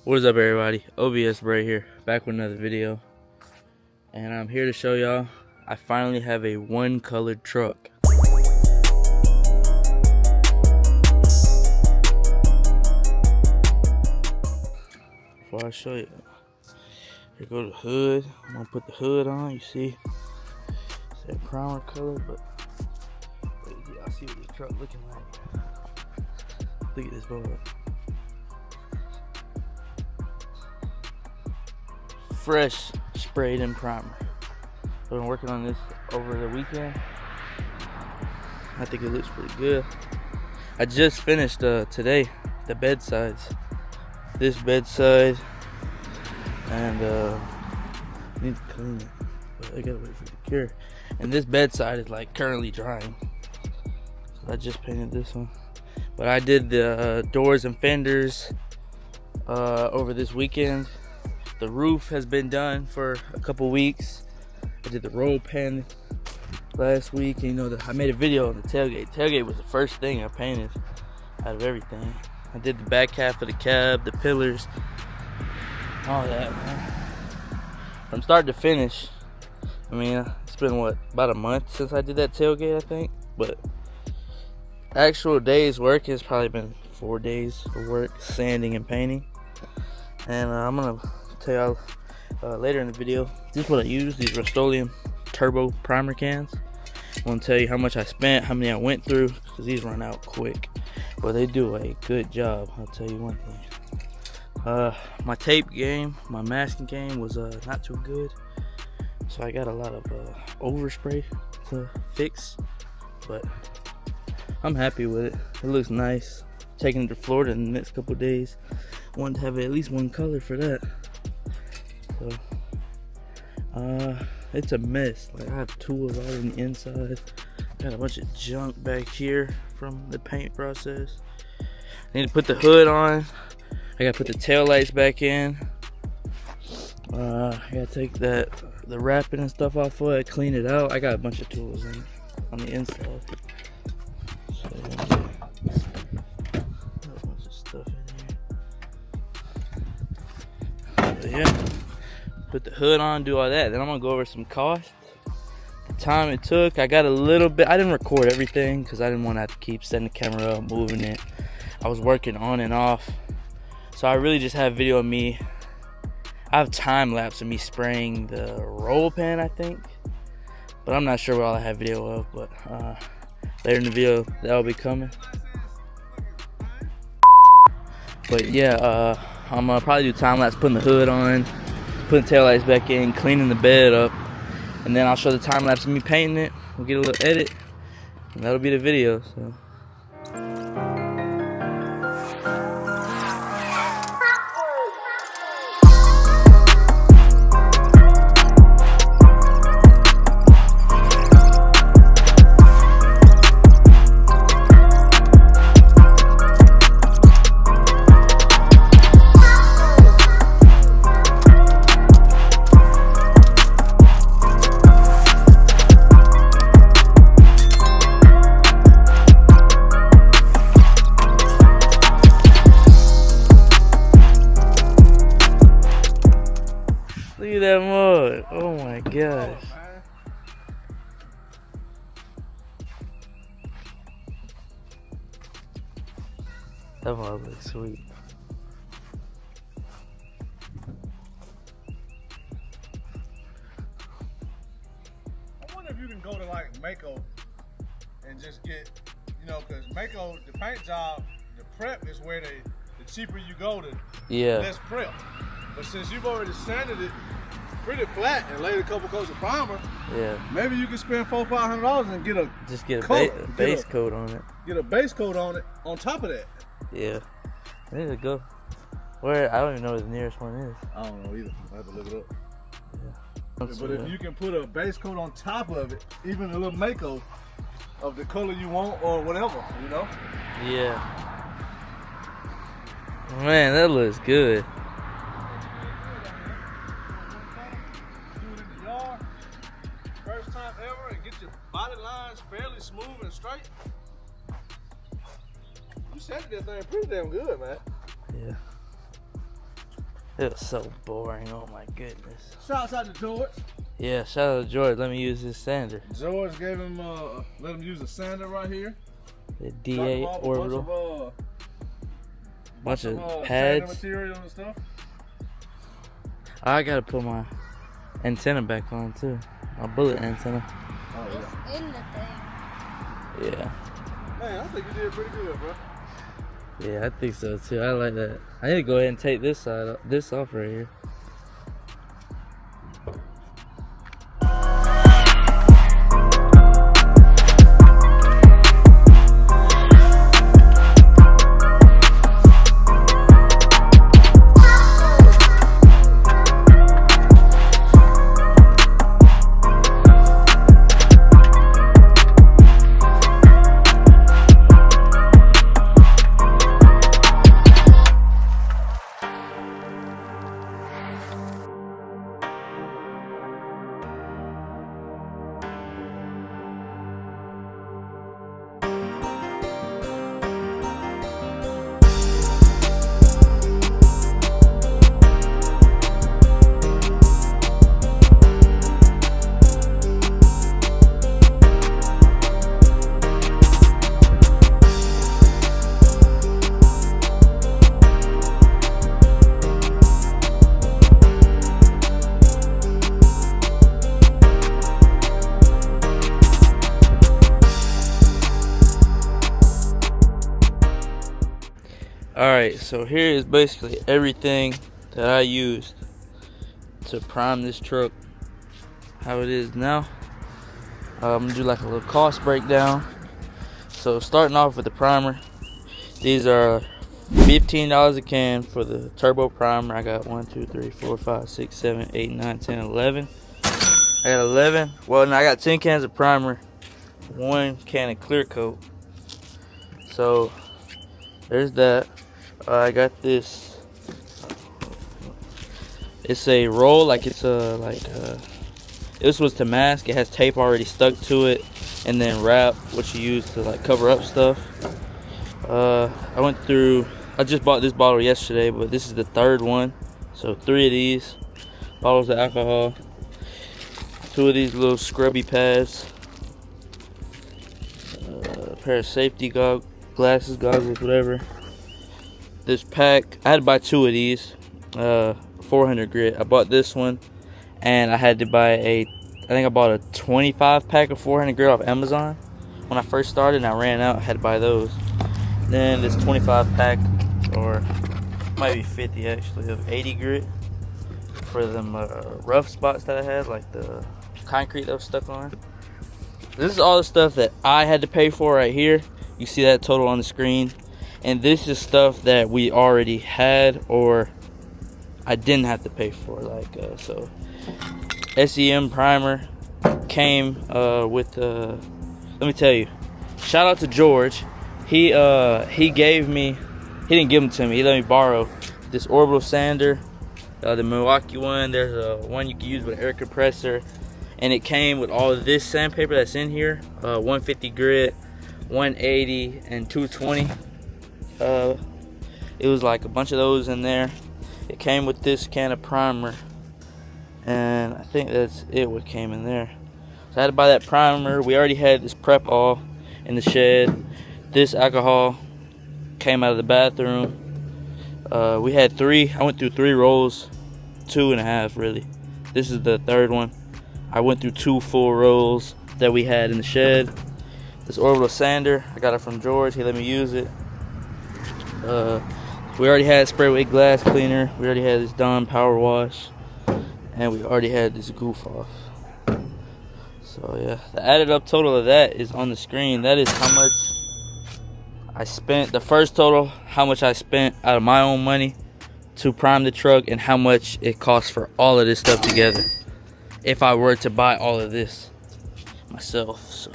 What is up, everybody? OBS Bray here, back with another video, and I'm here to show y'all I finally have a one colored truck. Before I show you, here go the hood. I'm gonna put the hood on. You see, it's that primer color, but y'all see what this truck looking like. Look at this board. Fresh sprayed in primer. I've been working on this over the weekend. I think it looks pretty good. I just finished today the bedsides. This bedside, and I need to clean it, but I gotta wait for it to cure. And this bedside is like currently drying. So I just painted this one, but I did the doors and fenders over this weekend. The roof has been done for a couple weeks. I did the roll pan last week. And, you know, I made a video on the tailgate. Tailgate was the first thing I painted out of everything. I did the back half of the cab, the pillars, all that, man. From start to finish. I mean, it's been what, about a month since I did that tailgate, I think. But actual days work has probably been 4 days of work, sanding and painting. And I'm gonna tell y'all later in the video, this is what I use, these Rustoleum turbo primer cans. I want to tell you how much I spent, how many I went through, because these run out quick, but they do a good job. I'll tell you one thing, my tape game, my masking game was not too good, so I got a lot of overspray to fix, but I'm happy with it. It looks nice. Taking it to Florida in the next couple days. I wanted to have at least one color for that. So, it's a mess. Like, I have tools all on the inside. Got a bunch of junk back here from the paint process. I need to put the hood on. I gotta put the tail lights back in. I gotta take the wrapping and stuff off of it, clean it out. I got a bunch of tools on the inside. So, a bunch of stuff in here. But yeah. Put the hood on, do all that. Then I'm gonna go over some costs, the time it took. I got a little bit, I didn't record everything because I didn't want to have to keep setting the camera up, moving it. I was working on and off, so I really just have video of me. I have time lapse of me spraying the roll pan, I think, but I'm not sure what all I have video of. But later in the video that'll be coming. But yeah, I'm gonna probably do time lapse putting the hood on, putting tail lights back in, cleaning the bed up, and then I'll show the time lapse of me painting it. We'll get a little edit, and that'll be the video. So. Look at that mud. Oh my gosh. That mud looks sweet. I wonder if you can go to like makeover and just get, you know, because makeover, the paint job, the prep is where the cheaper you go, the less prep. But since you've already sanded it pretty flat and laid a couple coats of primer, maybe you can spend $400-500 and get a base coat on it. Get a base coat on it on top of that. Yeah, I need to go. Where I don't even know where the nearest one is. I don't know either. I have to look it up. Yeah. But if you can put a base coat on top of it, even a little makeover of the color you want or whatever, you know? Yeah. Man, that looks good. First time ever, and get your body lines fairly smooth and straight. You sanded that thing pretty damn good, man. Yeah. It was so boring. Oh my goodness. Shouts out to George. Yeah, shout out to George. Let me use his sander. George gave him, let him use a sander right here. The D8 orbital. Bunch of pads. Material and stuff. I gotta put my antenna back on too. My bullet antenna. Oh, yeah. It's in the thing. Yeah. Man, I think you did pretty good, bro. Yeah, I think so too. I like that. I need to go ahead and take this off right here. Alright, so here is basically everything that I used to prime this truck how it is now. I'm gonna do like a little cost breakdown. So starting off with the primer, these are $15 a can for the turbo primer. I got 1, 2, 3, 4, 5, 6, 7, 8, 9, 10, 11. I got 11. Well, no, I got 10 cans of primer, 1 can of clear coat. So there's that. I got this. It's a roll, like it's this was to mask. It has tape already stuck to it, and then wrap, which you use to like cover up stuff. I just bought this bottle yesterday, but this is the third one. So 3 of these bottles of alcohol, 2 of these little scrubby pads, a pair of safety goggles, whatever. This pack, I had to buy 2 of these, 400 grit. I bought this one, and I had to buy I think I bought a 25 pack of 400 grit off Amazon when I first started, and I ran out. I had to buy those. Then this 25 pack, or might be 50 actually, of 80 grit for them rough spots that I had, like the concrete that was stuck on. This is all the stuff that I had to pay for right here. You see that total on the screen. And this is stuff that we already had, or I didn't have to pay for. Like so SEM primer came with let me tell you, shout out to George. He gave me, he didn't give them to me, he let me borrow this orbital sander, the Milwaukee one. There's a one you can use with an air compressor, and it came with all of this sandpaper that's in here, 150 grit, 180, and 220. It was like a bunch of those in there. It came with this can of primer, and I think that's it what came in there. So I had to buy that primer. We already had this prep all in the shed. This alcohol came out of the bathroom. We had 3. I went through 3 rolls, 2.5 really. This is the third one. I went through 2 full rolls that we had in the shed. This orbital sander, I got it from George. He let me use it. We already had spray weight glass cleaner. We already had this Dawn power wash, and we already had this goof off. So yeah, the added up total of that is on the screen. That is how much I spent. The first total, how much I spent out of my own money to prime the truck, and how much it costs for all of this stuff together if I were to buy all of this myself. So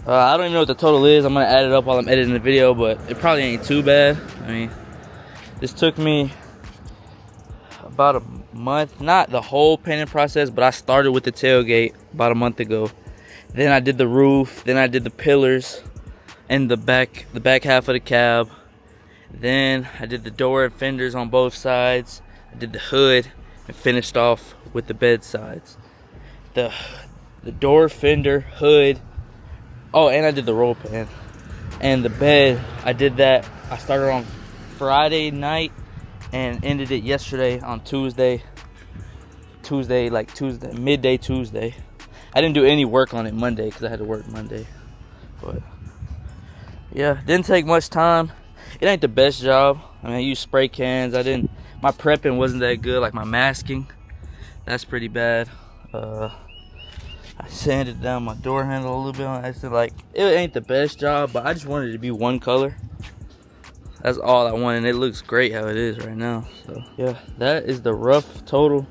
I don't even know what the total is. I'm gonna add it up while I'm editing the video, but it probably ain't too bad. I mean, this took me about a month, not the whole painting process, but I started with the tailgate about a month ago. Then I did the roof, then I did the pillars and the back half of the cab, Then I did the door and fenders on both sides. I did the hood and finished off with the bed sides. The door, fender, hood. Oh, and I did the roll pan. And the bed, I did that. I started on Friday night and ended it yesterday on Tuesday, midday Tuesday. I didn't do any work on it Monday because I had to work Monday. But yeah, didn't take much time. It ain't the best job. I mean, I used spray cans. My prepping wasn't that good. Like my masking, that's pretty bad. I sanded down my door handle a little bit on accident. Like, it ain't the best job, but I just wanted it to be one color. That's all I wanted, and it looks great how it is right now. So yeah, that is the rough total.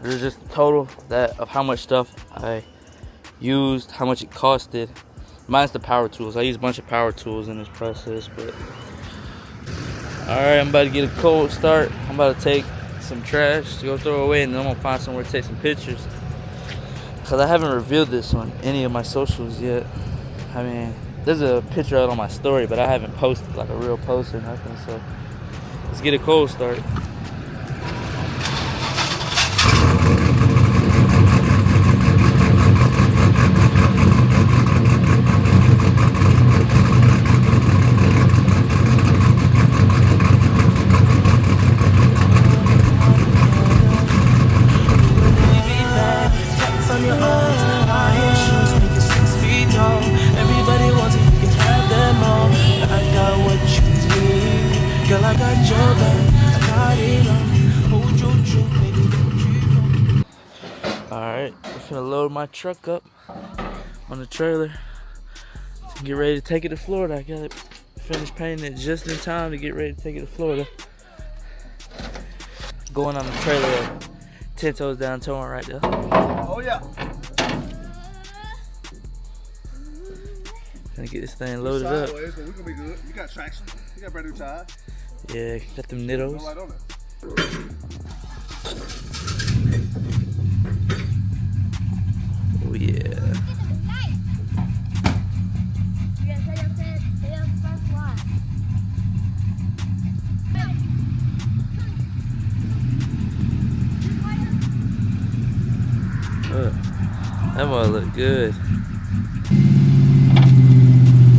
There's just the total of how much stuff I used, how much it costed. Minus the power tools. I used a bunch of power tools in this process, but alright, I'm about to get a cold start. I'm about to take some trash to go throw away, and then I'm gonna find somewhere to take some pictures. Cause I haven't revealed this on any of my socials yet. I mean, there's a picture out on my story, but I haven't posted like a real post or nothing. So let's get a cold start. Alright, I'm gonna load my truck up on the trailer to get ready to take it to Florida. I gotta finish painting it just in time to get ready to take it to Florida. Going on the trailer, 10 toes down, towing right there. Oh yeah. Gonna get this thing loaded up. Sideways, but we're gonna be good. You got traction. You got brand new tires. Yeah, got them nittos. Go right on it. Oh yeah. That boy look good.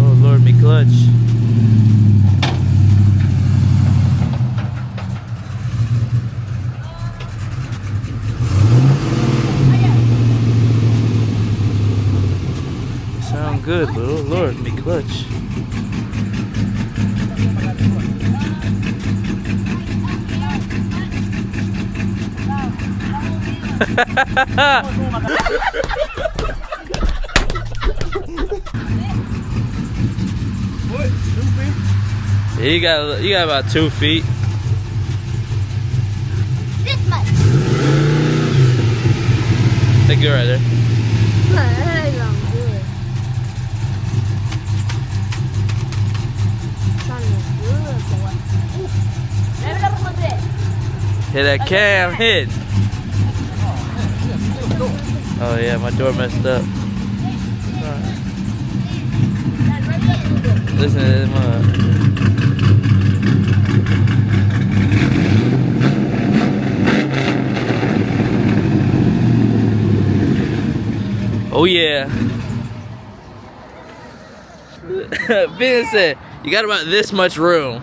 Oh Lord, me clutch. Sound good, but oh Lord, me clutch. What? 2 feet? You got about 2 feet. This much. They good right there. Hit that cam, hit. Oh yeah, my door messed up. Listen to this Oh yeah. Ben said, you got about this much room.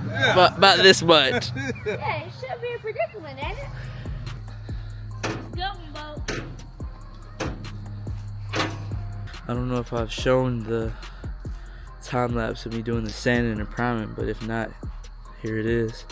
Yeah. About this much. Yeah, it should be a predicament, ain't it? I don't know if I've shown the time lapse of me doing the sanding and priming, but if not, here it is.